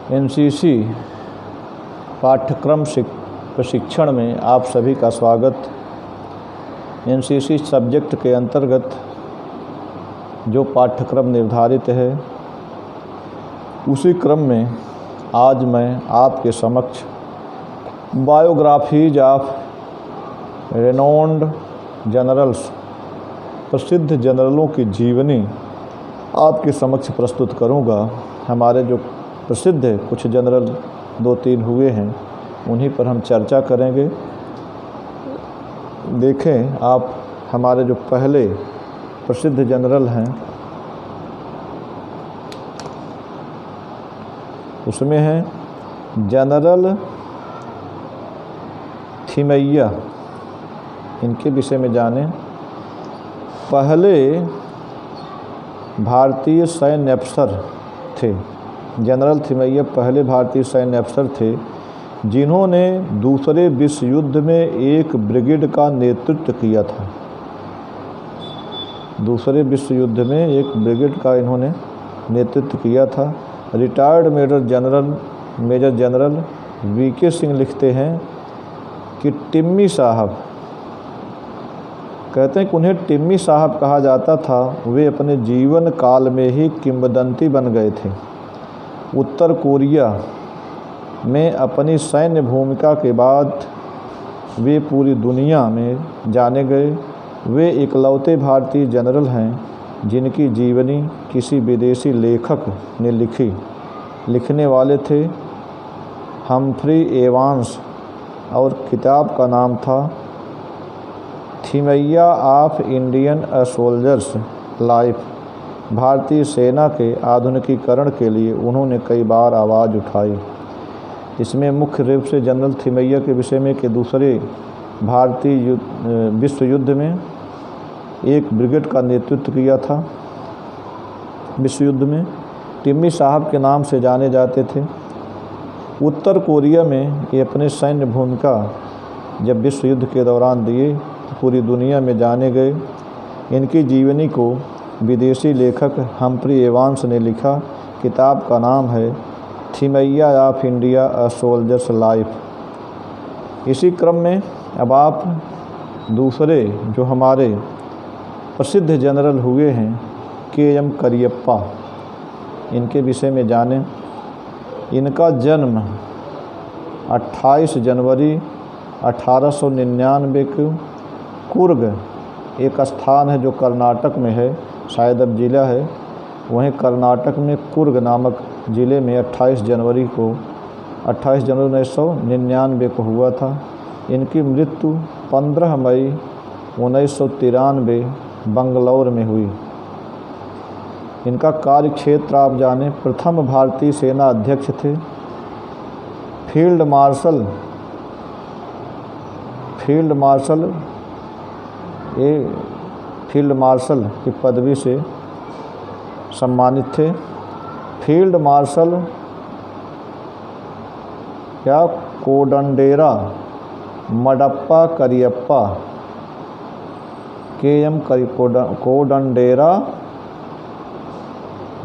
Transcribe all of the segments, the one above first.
NCC पाठ्यक्रम प्रशिक्षण में आप सभी का स्वागत। एनसीसी सब्जेक्ट के अंतर्गत जो पाठ्यक्रम निर्धारित है उसी क्रम में आज मैं आपके समक्ष बायोग्राफीज ऑफ रेनोन्ड जनरल्स, प्रसिद्ध जनरलों की जीवनी आपके समक्ष प्रस्तुत करूंगा। हमारे जो प्रसिद्ध कुछ जनरल 2-3 हुए हैं उन्हीं पर हम चर्चा करेंगे। देखें आप, हमारे जो पहले प्रसिद्ध जनरल हैं उसमें हैं जनरल थिमैय्या, इनके विषय में जानें। पहले भारतीय सैन्य अफसर थे। जनरल थिमैय्या पहले भारतीय सैन्य अफसर थे जिन्होंने दूसरे विश्व युद्ध में एक ब्रिगेड का नेतृत्व किया था। दूसरे विश्व युद्ध में एक ब्रिगेड का इन्होंने नेतृत्व किया था। Retired major general V K Singh लिखते हैं कि टिम्मी साहब, कहते हैं कि उन्हें टिम्मी साहब कहा जाता था। वे अपने जीवन काल में ही किंवदंती बन गए थे। उत्तर कोरिया में अपनी सैन्य भूमिका के बाद वे पूरी दुनिया में जाने गए। वे इकलौते भारतीय जनरल हैं जिनकी जीवनी किसी विदेशी लेखक ने लिखी। लिखने वाले थे हम्फ्री एवांस और किताब का नाम था Thimayya of Indian soldiers life. भारतीय सेना के आधुनिकीकरण के लिए उन्होंने कई बार आवाज़ उठाई। इसमें मुख्य रूप से जनरल थिमैय्या के विषय में कि दूसरे भारतीय विश्व युद्ध में एक ब्रिगेड का नेतृत्व किया था। विश्व युद्ध में टिम्मी साहब के नाम से जाने जाते थे। उत्तर कोरिया में ये अपने सैन्य भूमिका जब विश्व युद्ध के दौरान दिए तो पूरी दुनिया में जाने गए। इनकी जीवनी को विदेशी लेखक हम्फ्री एवांस ने लिखा। किताब का नाम है Thimayya of India a soldier's life. इसी क्रम में अब आप दूसरे जो हमारे प्रसिद्ध जनरल हुए हैं के.एम. करियप्पा, इनके विषय में जानें। इनका जन्म 28 जनवरी 1899 को कुर्ग, एक स्थान है जो कर्नाटक में है, शायद अब जिला है, वहीं कर्नाटक में कुर्ग नामक ज़िले में 28 जनवरी 1999 को हुआ था। इनकी मृत्यु 15 मई 1993 बंगलौर में हुई। इनका कार्य क्षेत्र आप जानें। प्रथम भारतीय सेना अध्यक्ष थे। फील्ड मार्शल की पदवी से सम्मानित थे। फील्ड मार्शल या कोडंडेरा मडप्पा करियप्पा, के.एम. कोडंडेरा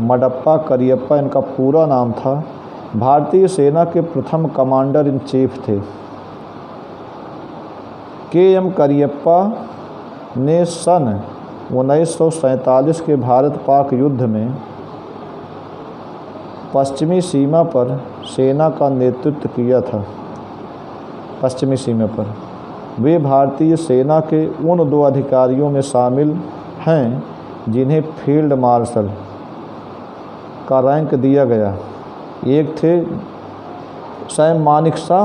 मडप्पा करियप्पा इनका पूरा नाम था। भारतीय सेना के प्रथम कमांडर इन चीफ थे। के.एम. करियप्पा ने सन 1947 के भारत पाक युद्ध में पश्चिमी सीमा पर सेना का नेतृत्व किया था। पश्चिमी सीमा पर वे भारतीय सेना के उन 2 अधिकारियों में शामिल हैं जिन्हें फील्ड मार्शल का रैंक दिया गया। एक थे सैम मानेकशॉ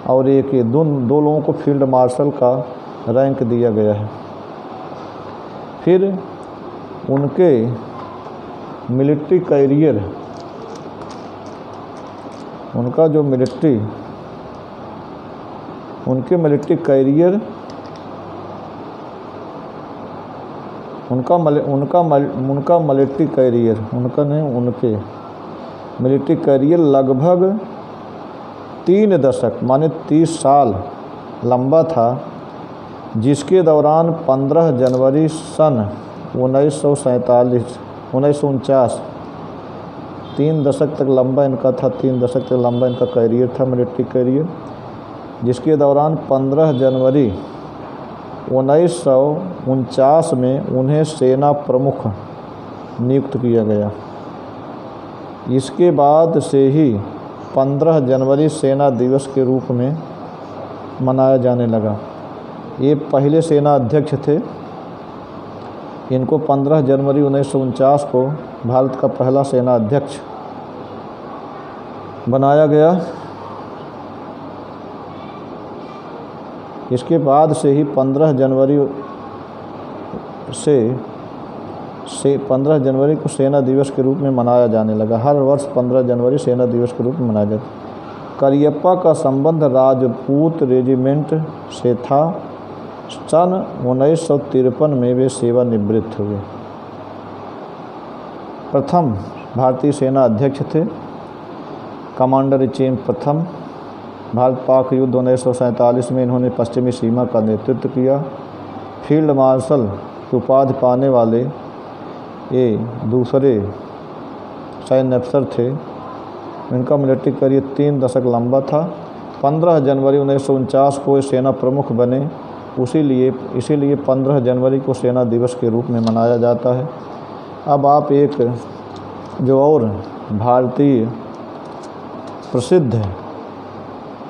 और एक दो लोगों को फील्ड मार्शल का रैंक दिया गया है। फिर उनके मिलिट्री कैरियर, उनका मिलिट्री कैरियर, मिलिट्री कैरियर लगभग 3 दशक माने 30 साल लंबा था, जिसके दौरान 15 जनवरी सन 1949 3 दशक तक लंबा इनका था, 3 दशक तक लंबा इनका करियर था, मिलिट्री करियर, जिसके दौरान 15 जनवरी 1949 में उन्हें सेना प्रमुख नियुक्त किया गया। इसके बाद से ही 15 जनवरी सेना दिवस के रूप में मनाया जाने लगा। ये पहले सेना अध्यक्ष थे। इनको 15 जनवरी 1949 को भारत का पहला सेना अध्यक्ष बनाया गया। इसके बाद से ही 15 जनवरी से 15 जनवरी को सेना दिवस के रूप में मनाया जाने लगा। हर वर्ष 15 जनवरी सेना दिवस के रूप में मनाया जाता। करियप्पा का संबंध राजपूत रेजिमेंट से था। सन 1953 में वे सेवानिवृत्त हुए। प्रथम भारतीय सेना अध्यक्ष थे। कमांडर इन चीफ प्रथम। भारत पाक युद्ध 1947 में इन्होंने पश्चिमी सीमा का नेतृत्व किया। फील्ड मार्शल की उपाधि पाने वाले ये दूसरे सैन्य अफसर थे। इनका मिलिट्री करियर 3 दशक लंबा था। 15 जनवरी 1949 को सेना प्रमुख बने। इसीलिए 15 जनवरी को सेना दिवस के रूप में मनाया जाता है। अब आप एक जो और भारतीय प्रसिद्ध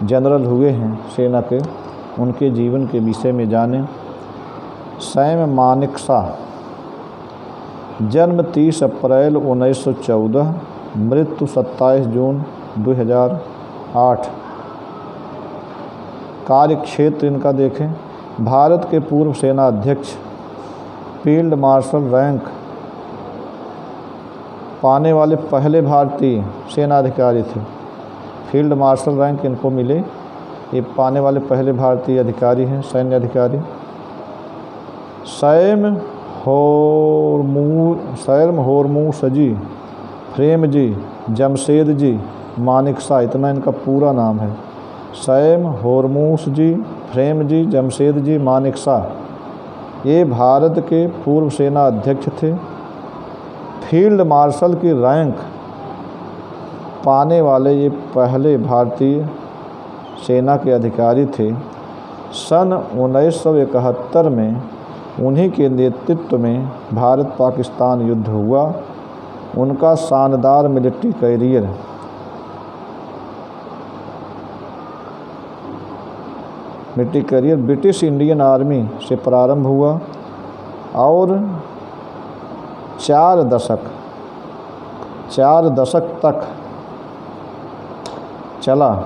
जनरल हुए हैं सेना के, उनके जीवन के विषय में जानें। सैम मानेकशॉ, जन्म 30 अप्रैल 1914, मृत्यु 27 जून 2008। कार्यक्षेत्र इनका देखें। भारत के पूर्व सेना अध्यक्ष, फील्ड मार्शल रैंक पाने वाले पहले भारतीय सेना अधिकारी थे। फील्ड मार्शल रैंक इनको मिले, ये पाने वाले पहले भारतीय अधिकारी हैं, सैन्य अधिकारी। सैम होर्मुसजी प्रेमजी जमशेदजी मानेकशॉ, इतना इनका पूरा नाम है। सैम होर्मुसजी प्रेमजी जमशेदजी मानेकशॉ ये भारत के पूर्व सेना अध्यक्ष थे। फील्ड मार्शल की रैंक पाने वाले ये पहले भारतीय सेना के अधिकारी थे। सन 1971 में उन्हीं के नेतृत्व में भारत पाकिस्तान युद्ध हुआ। उनका शानदार military career British Indian army से प्रारंभ हुआ और 4 दशक तक चला।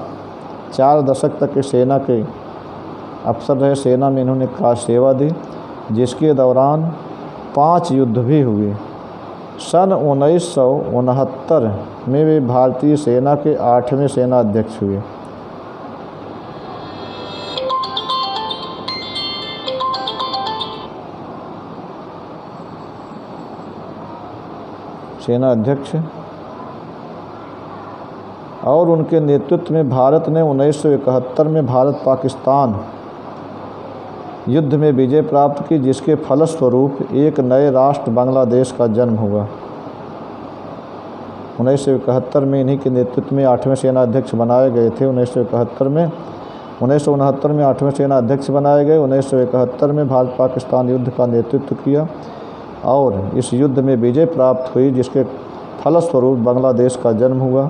4 दशक तक के सेना के अफसर रहे। सेना में इन्होंने खास सेवा दी, जिसके दौरान 5 युद्ध भी हुए। सन 1969 में वे भारतीय सेना के 8वें सेना अध्यक्ष हुए। सेना अध्यक्ष और उनके नेतृत्व में भारत ने 1971 में भारत पाकिस्तान युद्ध में विजय प्राप्त की, जिसके फलस्वरूप एक नए राष्ट्र बांग्लादेश का जन्म हुआ। 1971 में इन्हीं के नेतृत्व में 8वें सेना अध्यक्ष बनाए गए थे। 1969 में 8वें सेना अध्यक्ष बनाए गए। 1971 में भारत पाकिस्तान युद्ध का नेतृत्व किया और इस युद्ध में विजय प्राप्त हुई, जिसके फलस्वरूप बांग्लादेश का जन्म हुआ।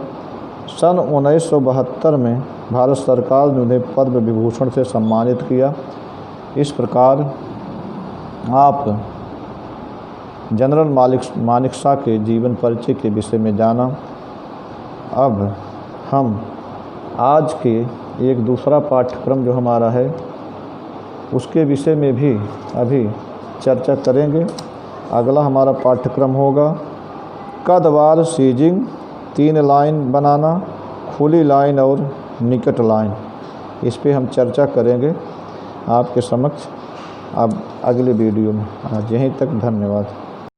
सन 1972 में भारत सरकार ने उन्हें पद्म विभूषण से सम्मानित किया। इस प्रकार आप जनरल मानेकशॉ के जीवन परिचय के विषय में जाना। अब हम आज के एक दूसरा पाठ्यक्रम जो हमारा है उसके विषय में भी अभी चर्चा करेंगे। अगला हमारा पाठ्यक्रम होगा कदवार सीजिंग, 3 लाइन बनाना, खुली लाइन और निकट लाइन। इस पे हम चर्चा करेंगे आपके समक्ष अब अगले वीडियो में। आज यहीं तक, धन्यवाद।